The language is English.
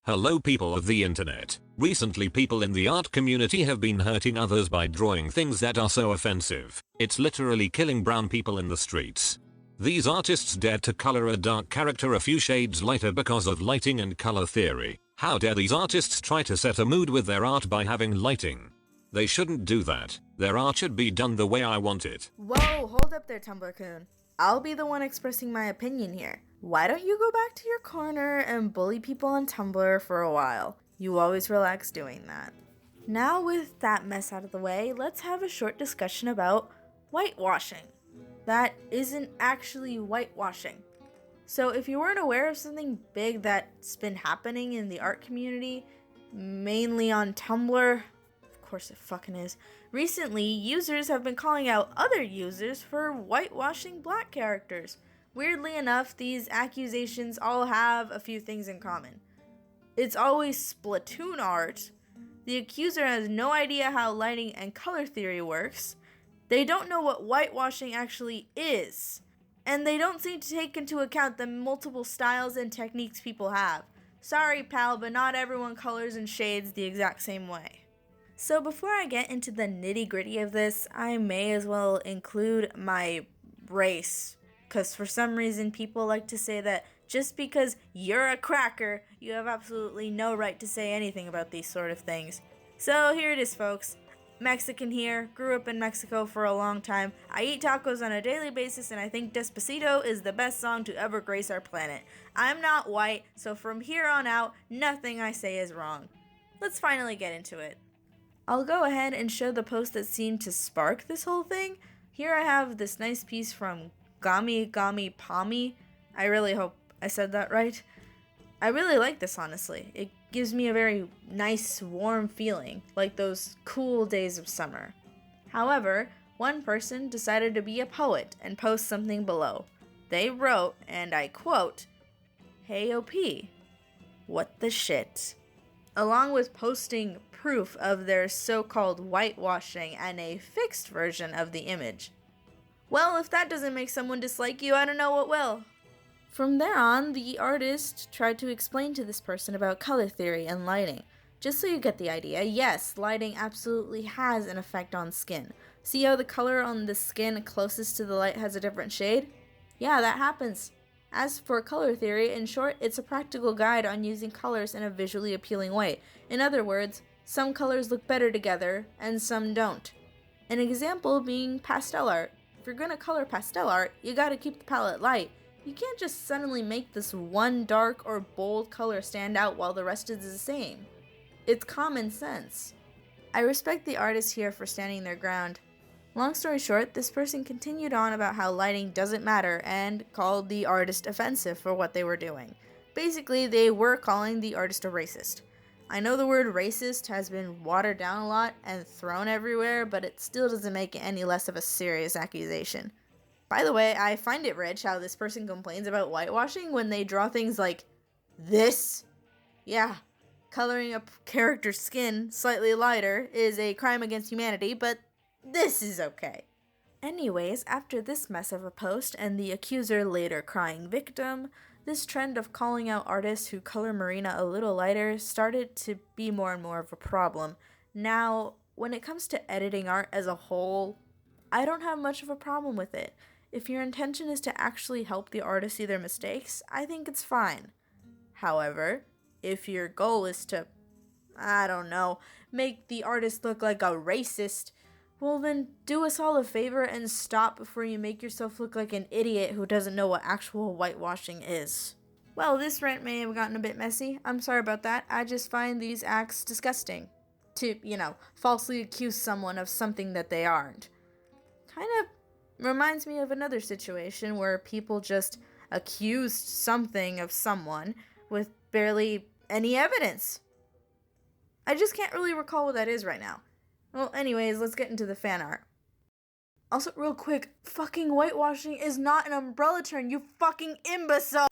Hello people of the internet. Recently people in the art community have been hurting others by drawing things that are so offensive. It's literally killing brown people in the streets. These artists dared to color a dark character a few shades lighter because of lighting and color theory. How dare these artists try to set a mood with their art by having lighting? They shouldn't do that. Their art should be done the way I want it. Whoa, hold up there, Tumblr-kun. I'll be the one expressing my opinion here. Why don't you go back to your corner and bully people on Tumblr for a while? You always relax doing that. Now with that mess out of the way, let's have a short discussion about whitewashing. That isn't actually whitewashing. So if you weren't aware of something big that's been happening in the art community, mainly on Tumblr, of course it fucking is, recently users have been calling out other users for whitewashing black characters. Weirdly enough, these accusations all have a few things in common. It's always Splatoon art. The accuser has no idea how lighting and color theory works. They don't know what whitewashing actually is. And they don't seem to take into account the multiple styles and techniques people have. Sorry, pal, but not everyone colors and shades the exact same way. So before I get into the nitty-gritty of this, I may as well include my race. Because for some reason people like to say that just because you're a cracker, you have absolutely no right to say anything about these sort of things. So here it is, folks. Mexican here, grew up in Mexico for a long time. I eat tacos on a daily basis and I think Despacito is the best song to ever grace our planet. I'm not white, so from here on out, nothing I say is wrong. Let's finally get into it. I'll go ahead and show the post that seemed to spark this whole thing. Here I have this nice piece from Gami Gami Pami. I really hope I said that right. I really like this, honestly. It gives me a very nice, warm feeling, like those cool days of summer. However, one person decided to be a poet and post something below. They wrote, and I quote, "Hey OP, what the shit?" Along with posting proof of their so-called whitewashing and a fixed version of the image. Well, if that doesn't make someone dislike you, I don't know what will. From there on, the artist tried to explain to this person about color theory and lighting. Just so you get the idea, yes, lighting absolutely has an effect on skin. See how the color on the skin closest to the light has a different shade? Yeah, that happens. As for color theory, in short, it's a practical guide on using colors in a visually appealing way. In other words, some colors look better together and some don't. An example being pastel art. If you're gonna color pastel art, you gotta keep the palette light. You can't just suddenly make this one dark or bold color stand out while the rest is the same. It's common sense. I respect the artist here for standing their ground. Long story short, this person continued on about how lighting doesn't matter and called the artist offensive for what they were doing. Basically, they were calling the artist a racist. I know the word racist has been watered down a lot and thrown everywhere, but it still doesn't make it any less of a serious accusation. By the way, I find it rich how this person complains about whitewashing when they draw things like this. Yeah, coloring a character's skin slightly lighter is a crime against humanity, but this is okay. Anyways, after this mess of a post and the accuser later crying victim, this trend of calling out artists who color Marina a little lighter started to be more and more of a problem. Now, when it comes to editing art as a whole, I don't have much of a problem with it. If your intention is to actually help the artist see their mistakes, I think it's fine. However, if your goal is to, I don't know, make the artist look like a racist, well then do us all a favor and stop before you make yourself look like an idiot who doesn't know what actual whitewashing is. Well, this rant may have gotten a bit messy. I'm sorry about that. I just find these acts disgusting. To, falsely accuse someone of something that they aren't. Kind of reminds me of another situation where people just accused something of someone with barely any evidence. I just can't really recall what that is right now. Well, anyways, let's get into the fan art. Also, real quick, fucking whitewashing is not an umbrella term, you fucking imbecile!